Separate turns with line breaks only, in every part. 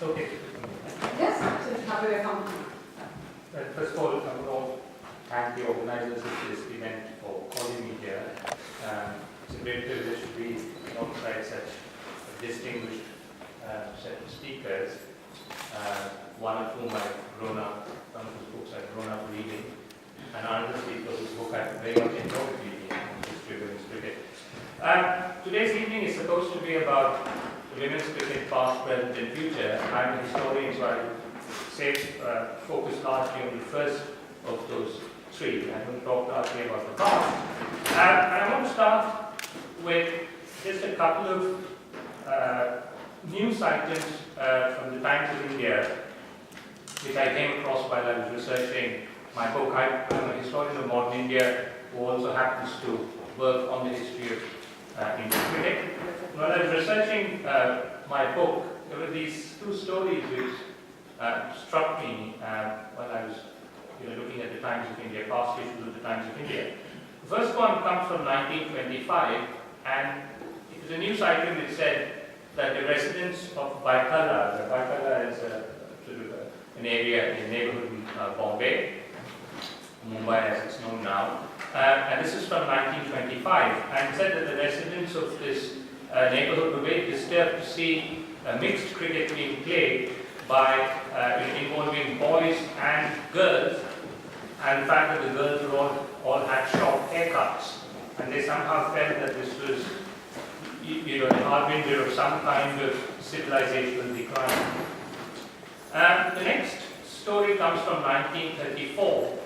Okay.
Yes, so happy to come.
First of all, I want to thank the organizers of this event for calling me here. It's a great privilege to be alongside such a distinguished set of speakers, one of whom I've grown up, one of whose books I've grown up reading, and another speaker whose book I've very much enjoyed reading, History of Women's Cricket. Today's evening is supposed to be about women's cricket past, present and future. I'm a historian, so I will focus largely on the first of those three. I'm going to talk largely about the past. And I want to start with just a couple of news items from the Times of India, which I came across while I was researching my book. I'm a historian of modern India who also happens to work on the history of Indian cricket. When I was researching my book, there were these two stories which struck me while I was looking at the Times of India, past issues of the Times of India. The first one comes from 1925, and it was a news item which said that the residents of Baikala is an area in the neighborhood in Bombay, Mumbai as it's known now, and this is from 1925, and it said that the residents of this neighborhood were very disturbed to see mixed cricket being played by involving boys and girls, and the fact that the girls all had short haircuts, and they somehow felt that this was the harbinger of some kind of civilizational decline. The next story comes from 1934,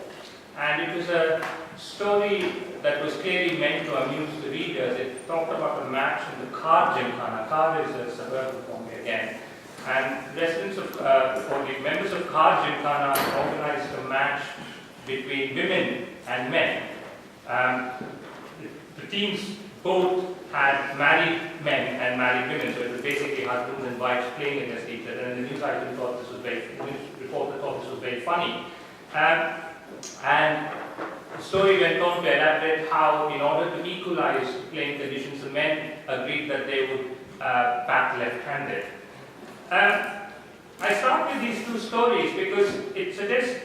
and it was a story that was clearly meant to amuse the readers. It talked about a match in the Khar Gymkhana. Khar is a suburb of Bombay again. And residents of, or the members of Khar Gymkhana organized a match between women and men. The teams both had married men and married women, so it was basically husbands and wives playing against each other. And the news item thought this was reporter thought this was very funny. And the story went on to elaborate how, in order to equalize playing conditions, the men agreed that they would bat left-handed. I start with these two stories because it suggests,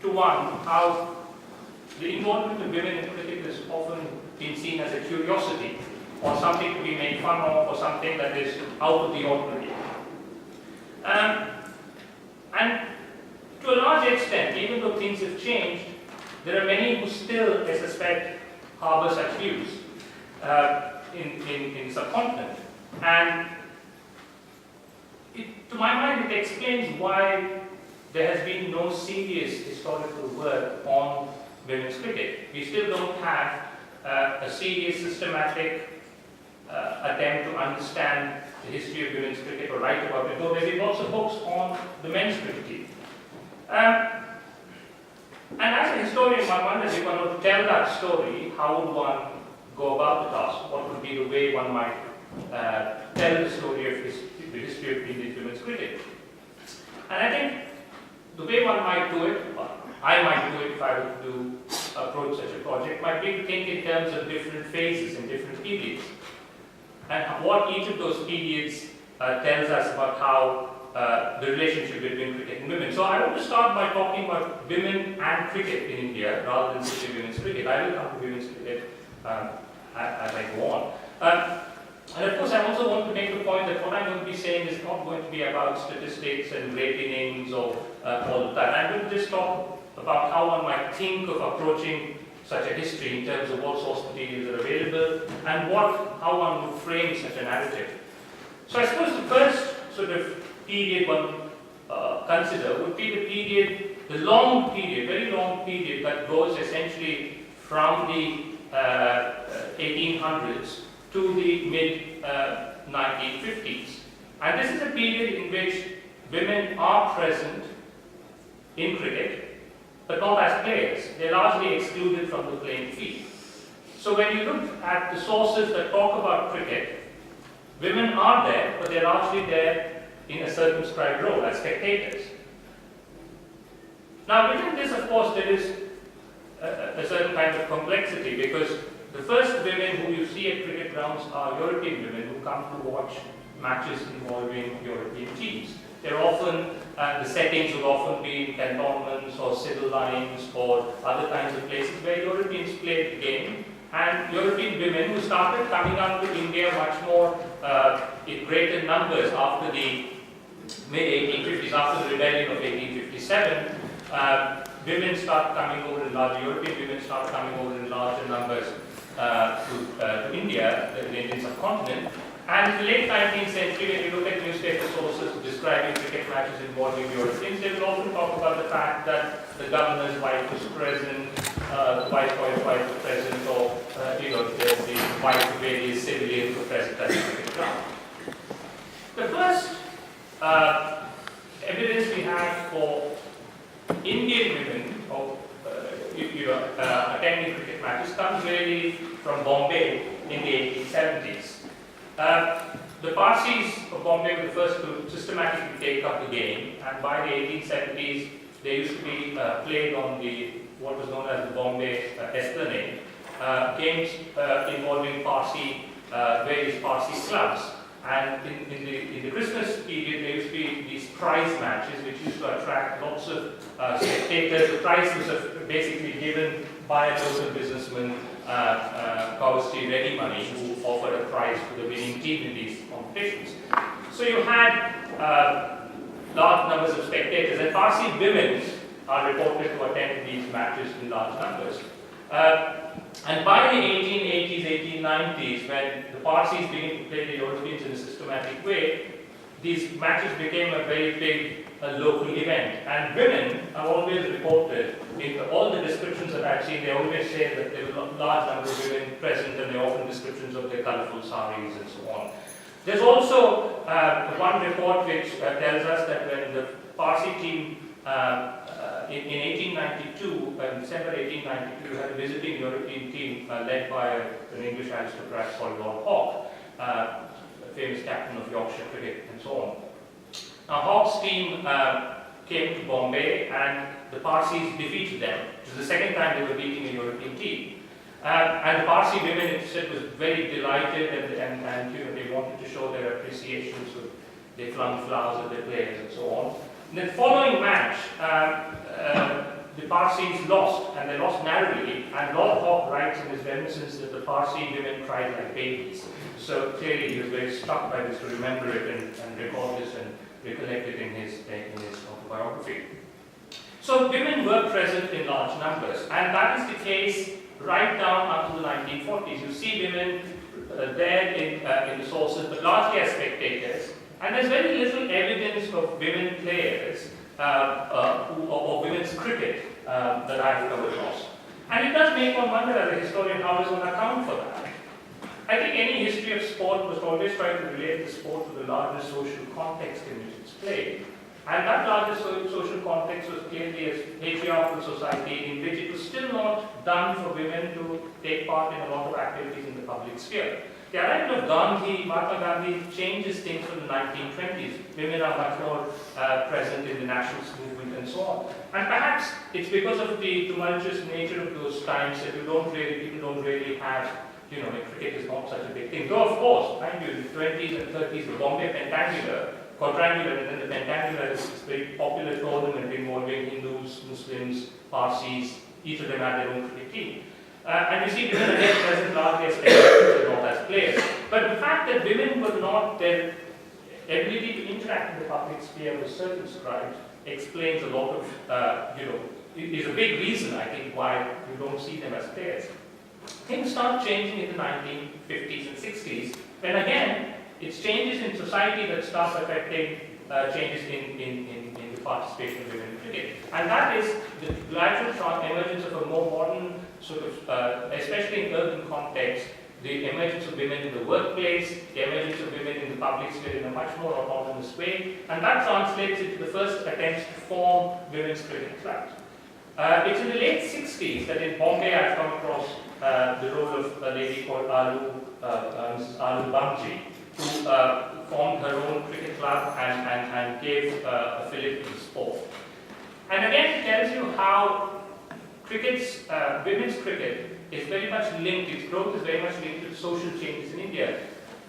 to one, how the involvement of women in cricket has often been seen as a curiosity, or something to be made fun of, or something that is out of the ordinary. And to a large extent, even though things have changed, there are many who still, I suspect, harbor such views in the subcontinent. And to my mind, it explains why there has been no serious historical work on women's cricket. We still don't have a serious, systematic attempt to understand the history of women's cricket or write about it, though there have been lots of books on the men's cricket team. And as a historian, one wonders, if one were to tell that story, how would one go about the task? What would be the way one might tell the story of the history of Indian women's cricket? And I think the way one might do it, or I might do it if I were to approach such a project, might be to think in terms of different phases and different periods, and what each of those periods tells us about how the relationship between cricket and women. So I want to start by talking about women and cricket in India rather than simply women's cricket. I will come to women's cricket as I go on. And of course, I also want to make the point that what I'm going to be saying is not going to be about statistics and great innings or all of that. I'm going to just talk about how one might think of approaching such a history in terms of what source materials are available and how one would frame such a narrative. So I suppose the first sort of period one consider would be the period, the long period, very long period that goes essentially from the 1800s to the mid-1950s. And this is a period in which women are present in cricket, but not as players. They're largely excluded from the playing field. So when you look at the sources that talk about cricket, women are there, but they're largely there in a circumscribed role as spectators. Now within this, of course, there is a certain kind of complexity, because the first women who you see at cricket grounds are European women who come to watch matches involving European teams. They're often, the settings would often be in cantonments or civil lines or other kinds of places where Europeans played the game. And European women who started coming out to India much more in greater numbers after the mid-1850s, after the rebellion of 1857, women start coming over in large, European women start coming over in larger numbers to India, the Indian subcontinent. And in the late 19th century, when you look at newspaper sources describing cricket matches involving Europeans, they will often talk about the fact that the governor's wife was present, the viceroy's wife was present, or the wife of various civilians were present at the cricket ground. The first evidence we have for Indian women attending cricket matches comes really from Bombay in the 1870s. The Parsis of Bombay were the first to systematically take up the game, and by the 1870s they used to be played on what was known as the Bombay Esplanade, games involving various Parsi clubs. And in the Christmas period, there used to be these prize matches which used to attract lots of spectators. The prize was basically given by a local businessman, Kawasti Ready Money, who offered a prize to the winning team in these competitions. So you had large numbers of spectators, and Parsi women are reported to attend these matches in large numbers. And by the 1880s, 1890s, when the Parsis began to play the Europeans in a systematic way, these matches became a very big local event. And women are always reported, in all the descriptions that I've seen, they always say that there were a large number of women present, and they often descriptions of their colorful saris and so on. There's also one report which tells us that when the Parsi team in 1892, December 1892, had a visiting European team led by an English aristocrat called Lord Hawke, a famous captain of Yorkshire cricket and so on. Now Hawke's team came to Bombay and the Parsis defeated them. It was the second time they were beating a European team. And the Parsi women, it said, was very delighted and they wanted to show their appreciation, so they flung flowers at their players and so on. In the following match, the Parsis lost, and they lost narrowly, and Lord Hawke writes in his reminiscence that the Parsi women cried like babies. So clearly he was very struck by this to remember it and record this and recollect it in his autobiography. So women were present in large numbers, and that is the case right down until the 1940s. You see women there in the sources, but largely as spectators. And there's very little evidence of women players or women's cricket that I've come across. And it does make one wonder as a historian, how does one account for that? I think any history of sport must always try to relate the sport to the larger social context in which it's played. And that larger social context was clearly a patriarchal society in which it was still not done for women to take part in a lot of activities in the public sphere. The arrival of Mahatma Gandhi changes things from the 1920s. Women are much more present in the nationalist movement and so on. And perhaps it's because of the tumultuous nature of those times that people don't really have, cricket is not such a big thing. Though of course, mind you, in the 20s and 30s, the Bombay quadrangular, and then the pentangular is a very popular tournament involving Hindus, Muslims, Parsis. Each of them had their own cricket team. And you see women again present largely as spectators and not as players. But the fact that women were not, their ability to interact in the public sphere was circumscribed explains a lot of, is a big reason, I think, why you don't see them as players. Things start changing in the 1950s and 60s, when again, it's changes in society that start affecting changes in the participation of women in cricket. And that is the gradual emergence of a more modern sort of, especially in urban context, the emergence of women in the workplace, the emergence of women in the public sphere in a much more autonomous way, and that translates into the first attempts to form women's cricket clubs. It's in the late 60s that in Bombay I've come across the role of a lady called Mrs. Alu Bamji, who formed her own cricket club and gave a fillip to the sport. And again, it tells you how women's cricket is very much linked, its growth is very much linked to social changes in India.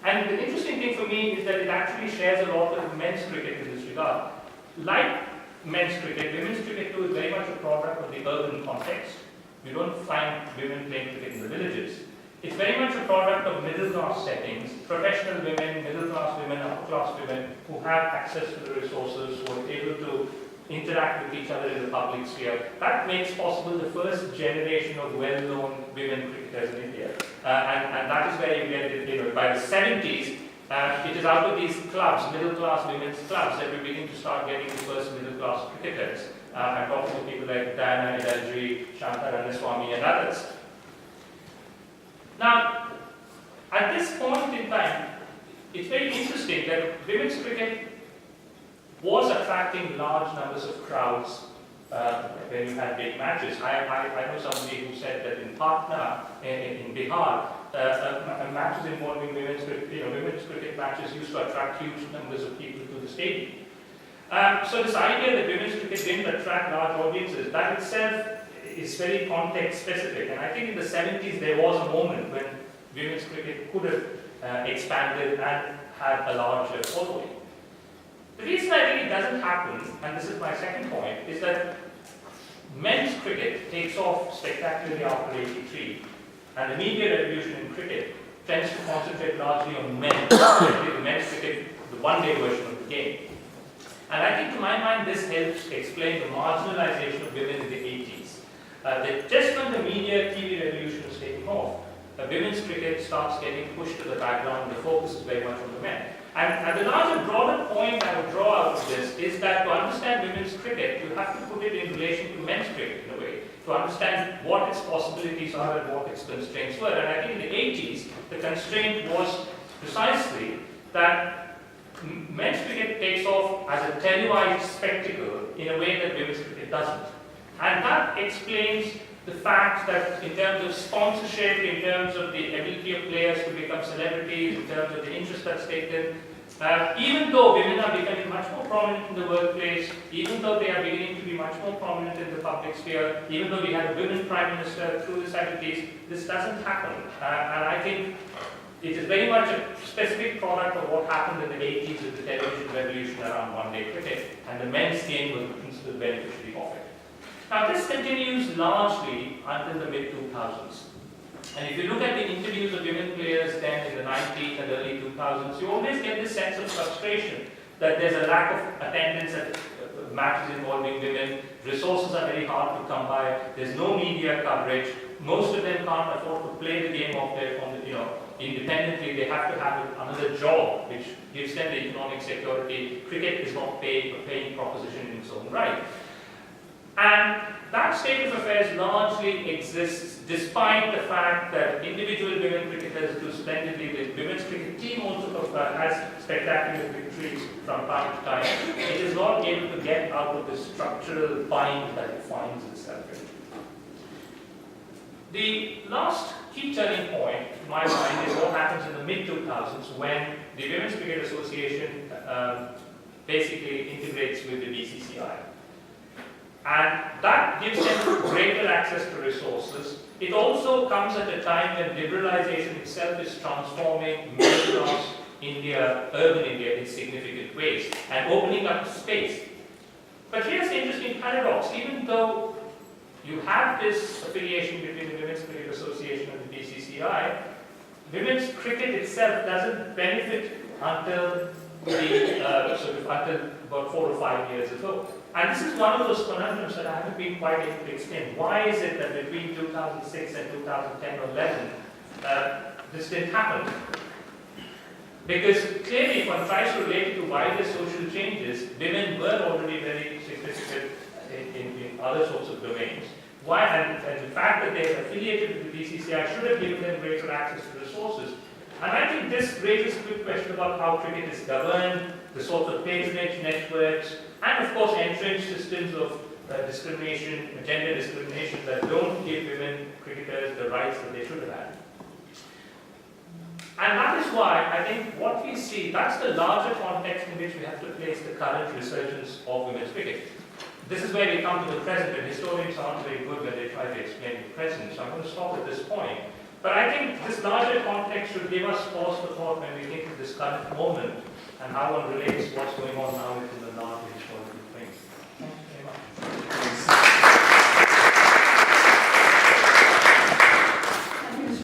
And the interesting thing for me is that it actually shares a lot with men's cricket in this regard. Like men's cricket, women's cricket too is very much a product of the urban context. You don't find women playing cricket in the villages. It's very much a product of middle-class settings, professional women, middle-class women, upper-class women who have access to the resources, who are able to interact with each other in the public sphere. That makes possible the first generation of well-known women cricketers in India. And that is where you get it, by the 70s, it is out of these clubs, middle-class women's clubs, that we begin to start getting the first middle-class cricketers. I'm talking to people like Diana Idalji, Shanta Ranaswamy, and others. Now, at this point in time, it's very interesting that women's cricket was attracting large numbers of crowds when you had big matches. I know somebody who said that in Patna, in Bihar, matches involving women's cricket matches used to attract huge numbers of people to the stadium. So this idea that women's cricket didn't attract large audiences, that itself is very context specific. And I think in the 70s there was a moment when women's cricket could have expanded and had a larger following. The reason I think it doesn't happen, and this is my second point, is that men's cricket takes off spectacularly after '83, and the media revolution in cricket tends to concentrate largely on men, especially the men's cricket, the one-day version of the game. And I think to my mind this helps explain the marginalization of women in the 80s. That just when the media TV revolution is taking off, women's cricket starts getting pushed to the background, the focus is very much on the men. And the larger, broader point I would draw out of this is that to understand women's cricket, you have to put it in relation to men's cricket in a way, to understand what its possibilities are and what its constraints were. And I think in the 80s, the constraint was precisely that men's cricket takes off as a televised spectacle in a way that women's cricket doesn't. And that explains the fact that in terms of sponsorship, in terms of the ability of players to become celebrities, in terms of the interest that's taken, even though women are becoming much more prominent in the workplace, even though they are beginning to be much more prominent in the public sphere, even though we had a women prime minister through the 70s, this doesn't happen. And I think it is very much a specific product of what happened in the 80s with the television revolution around one-day cricket, and the men's game was the principal beneficiary of it. Now this continues largely until the mid-2000s. And if you look at the interviews of women players then in the 90s and early 2000s, you always get this sense of frustration that there's a lack of attendance at matches involving women, resources are very hard to come by, there's no media coverage, most of them can't afford to play the game of their own, independently, they have to have another job which gives them the economic security. Cricket is not a paying proposition in its own right. And that state of affairs largely exists despite the fact that individual women cricketers do splendidly. The women's cricket team also has spectacular victories from time to time. It is not able to get out of the structural bind that it finds itself in. The last key turning point, to my mind, is what happens in the mid-2000s when the Women's Cricket Association basically integrates with the BCCI. And that gives them greater access to resources. It also comes at a time when liberalization itself is transforming middle-class India, urban India in significant ways, and opening up space. But here's the interesting paradox. Even though you have this affiliation between the Women's Cricket Association and the BCCI, women's cricket itself doesn't benefit until until about 4 or 5 years ago. And this is one of those conundrums that I haven't been quite able to explain. Why is it that between 2006 and 2010 or 11, this didn't happen? Because clearly, if one tries to relate it to wider social changes, women were already very significant in other sorts of domains. Why? And the fact that they are affiliated with the BCCI should have given them greater access to resources. And I think this raises a good question about how cricket is governed, the sorts of patronage networks, and of course entrenched systems of discrimination, gender discrimination that don't give women cricketers the rights that they should have had. And that is why I think what we see, that's the larger context in which we have to place the current resurgence of women's cricket. This is where we come to the present, and historians aren't very good when they try to explain the present, so I'm going to stop at this point. But I think this larger context should give us pause for thought when we think of this current moment and how one relates what's going